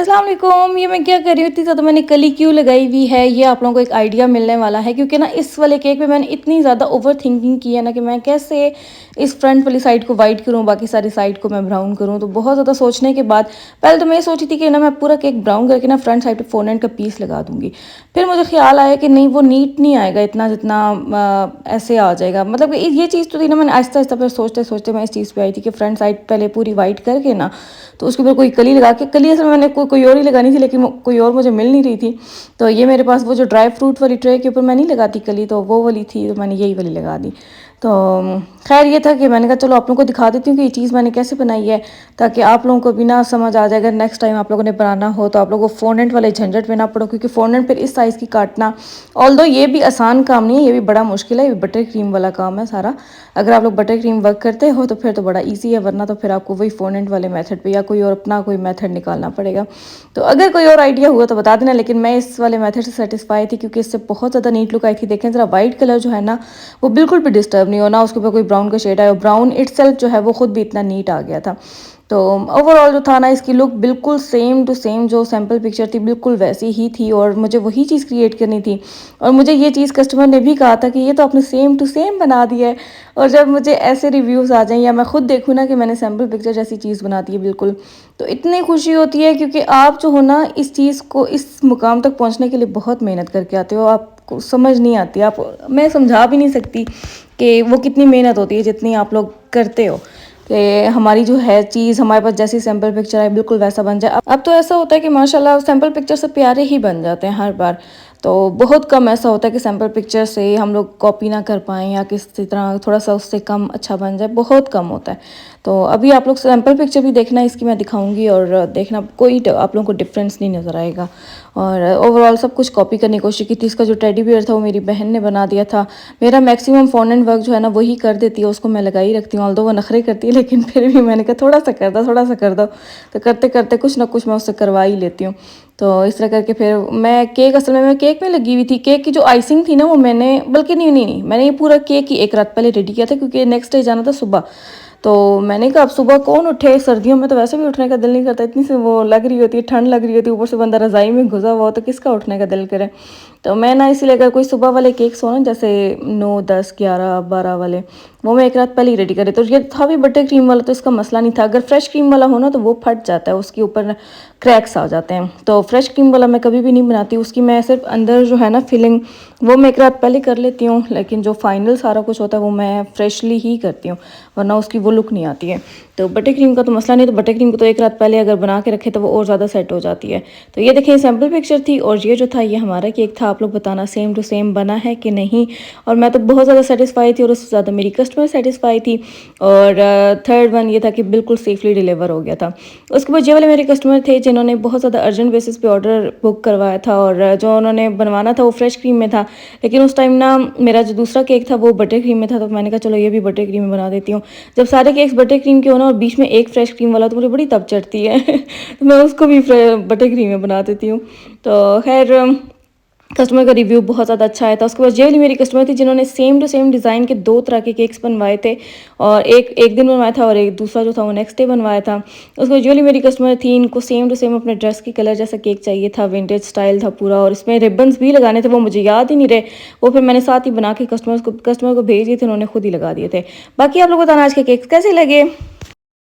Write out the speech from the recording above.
अस्सलाम वालेकुम। ये मैं क्या कर रही हूँ, इतनी ज़्यादा मैंने कली क्यों लगाई हुई है, ये आप लोगों को एक आइडिया मिलने वाला है। क्योंकि ना इस वाले केक पे मैंने इतनी ज़्यादा ओवर थिंकिंग की है ना कि मैं कैसे इस फ्रंट वाली साइड को वाइट करूँ, बाकी सारी साइड को मैं ब्राउन करूँ। तो बहुत ज़्यादा सोचने के बाद पहले तो मैं ये सोची थी कि ना मैं पूरा केक ब्राउन करके ना फ्रंट साइड पर फोनेंट का पीस लगा दूँगी। फिर मुझे ख्याल आया कि नहीं, वो नीट नहीं आएगा इतना जितना ऐसे आ जाएगा। मतलब कि ये चीज़ तो थी ना, मैंने आहिस्ता आहिस्ता फिर सोचते सोचते मैं इस चीज़ पे आई थी कि फ्रंट साइड पहले पूरी वाइट करके ना, तो उसके ऊपर कोई कली लगा के, कली असल में मैंने कोई और ही लगानी थी, लेकिन कोई और मुझे मिल नहीं रही थी। तो ये मेरे पास वो जो ड्राई फ्रूट वाली ट्रे के ऊपर मैं नहीं लगाती कली, तो वो वाली थी, तो मैंने यही वाली लगा दी। तो खैर ये था कि मैंने कहा चलो आप लोगों को दिखा देती हूँ कि ये चीज़ मैंने कैसे बनाई है, ताकि आप लोगों को भी ना समझ आ जाएगा। नेक्स्ट टाइम आप लोगों ने बनाना हो तो आप लोगों को फोनेंट वाले झंझट में ना पड़ो, क्योंकि फोनेंट फिर इस साइज़ की काटना, ऑल्दो ये भी आसान काम नहीं है, ये भी बड़ा मुश्किल है। ये बटर क्रीम वाला काम है सारा। अगर आप लोग बटर क्रीम वर्क करते हो तो फिर तो बड़ा ईजी है, वरना तो फिर आपको वही फोनेंट वाले मेथड पे या कोई और अपना कोई मेथड निकालना पड़ेगा। तो अगर कोई और आइडिया हुआ तो बता देना, लेकिन मैं इस वाले मेथड से सेटिस्फाई थी, क्योंकि इससे बहुत ज़्यादा नीट लुक आई थी। देखें ज़रा, वाइट कलर जो है ना, वो बिल्कुल भी डिस्टर्ब नहीं हो, ना उसके ऊपर कोई ब्राउन का शेड आया, ब्राउन इटसेल्फ जो है वो खुद भी इतना नीट आ गया था। तो ओवरऑल जो था ना, इसकी लुक बिल्कुल सेम टू सेम जो सैम्पल पिक्चर थी बिल्कुल वैसी ही थी, और मुझे वही चीज़ क्रिएट करनी थी। और मुझे ये चीज़ कस्टमर ने भी कहा था कि ये तो आपने सेम टू सेम बना दिया है। और जब मुझे ऐसे रिव्यूज़ आ जाएं या मैं खुद देखूँ ना कि मैंने सैम्पल पिक्चर जैसी चीज़ बना दी है बिल्कुल, तो इतनी खुशी होती है। क्योंकि आप जो हो ना, इस चीज़ को, इस मुकाम तक पहुँचने के लिए बहुत मेहनत करके आते हो। आपको समझ नहीं आती, आप, मैं समझा भी नहीं सकती कि वो कितनी मेहनत होती है जितनी आप लोग करते हो कि हमारी जो है चीज़ हमारे पास जैसी सैम्पल पिक्चर है बिल्कुल वैसा बन जाए। अब तो ऐसा होता है कि माशाल्लाह सैम्पल पिक्चर से प्यारे ही बन जाते हैं हर बार। तो बहुत कम ऐसा होता है कि सैम्पल पिक्चर से हम लोग कॉपी ना कर पाएँ या किसी तरह थोड़ा सा उससे कम अच्छा बन जाए, बहुत कम होता है। तो अभी आप लोग सैम्पल पिक्चर भी देखना, इसकी मैं दिखाऊंगी, और देखना कोई आप लोगों को डिफरेंस नहीं नज़र आएगा। और ओवरऑल सब कुछ कॉपी करने की कोशिश की थी। इसका जो टेडी बियर था वो मेरी बहन ने बना दिया था। मेरा मैक्सिमम फॉन्डेंट वर्क जो है ना वही कर देती है, उसको मैं लगा ही रखती हूँ। ऑल्दो वो नखरे करती है, लेकिन फिर भी मैंने कहा थोड़ा सा कर दो, थोड़ा सा कर दो। तो करते करते कुछ ना कुछ मैं उससे करवा ही लेती हूँ। तो इस तरह करके फिर मैं केक, असल में मैं केक में लगी हुई थी। केक की जो आइसिंग थी ना, वो मैंने, बल्कि नहीं, मैंने ये पूरा केक ही एक रात पहले रेडी किया था, क्योंकि नेक्स्ट डे जाना था सुबह। तो मैंने कहा अब सुबह कौन उठे, सर्दियों में तो वैसे भी उठने का दिल नहीं करता, इतनी सी वो लग रही होती है, ठंड लग रही होती है, ऊपर से बंदा रज़ाई में घुसा हुआ हो तो किसका उठने का दिल करे। तो मैं ना इसीलिए, अगर कोई सुबह वाले केक्स हो ना, जैसे 9, 10, 11, 12 वाले, वो मैं एक रात पहले ही रेडी करे। तो ये था भी बटर क्रीम वाला, तो इसका मसला नहीं था। अगर फ्रेश क्रीम वाला हो ना तो वो फट जाता है, उसके ऊपर क्रैक्स आ जाते हैं। तो फ्रेश क्रीम वाला मैं कभी भी नहीं बनाती। उसकी मैं सिर्फ अंदर जो है ना फिलिंग, वो मैं एक रात पहले कर लेती हूँ, लेकिन जो फाइनल सारा कुछ होता है वो मैं फ्रेशली ही करती हूँ, वरना उसकी वो लुक नहीं आती है। तो बटर क्रीम का तो मसला नहीं, तो बटर क्रीम को तो एक रात पहले अगर बना के रखे तो वो और ज़्यादा सेट हो जाती है। तो ये देखें सैम्पल पिक्चर थी, और ये जो था ये हमारा केक था। आप लोग बताना सेम टू सेम बना है कि नहीं। और मैं तो बहुत ज़्यादा सेटिस्फाई थी, और उससे ज़्यादा मेरी कस्टमर सेटिस्फाई थी। और थर्ड वन ये था कि बिल्कुल सेफली डिलीवर हो गया था। उसके बाद ये वाले मेरे कस्टमर थे जिन्होंने बहुत ज़्यादा अर्जेंट बेसिस पे ऑर्डर बुक करवाया था, और जो उन्होंने बनवाना था वो फ्रेश क्रीम में था। लेकिन उस टाइम ना मेरा जो दूसरा केक था वो बटर क्रीम में था, तो मैंने कहा चलो ये भी बटर क्रीम में बना देती हूँ। जब सारे केक्स बटर क्रीम के हो ना और बीच में एक फ्रेश क्रीम वाला, तो मुझे बड़ी तब चढ़ती है तो मैं उसको भी बटर क्रीम में बना देती हूँ। तो खैर कस्टमर का रिव्यू बहुत ज़्यादा अच्छा आया था। उसके बाद ये वाली मेरी कस्टमर थी जिन्होंने सेम टू सेम डिज़ाइन के 2 तरह के केक्स बनवाए थे, और एक दिन बनवाया था और एक दूसरा जो था वो नेक्स्ट डे बनवाया था। उसके बाद ये वाली मेरी कस्टमर थी, इनको सेम टू सेम अपने ड्रेस की कलर जैसा केक चाहिए था, विंटेज स्टाइल था पूरा, और इसमें रिबन्स भी लगाने थे, वो मुझे याद ही नहीं रहे। वो फिर मैंने साथ ही बना के कस्टमर को भेज दिए थे, उन्होंने खुद ही लगा दिए थे। बाकी आप लोग बताना आज के केक्स कैसे लगे।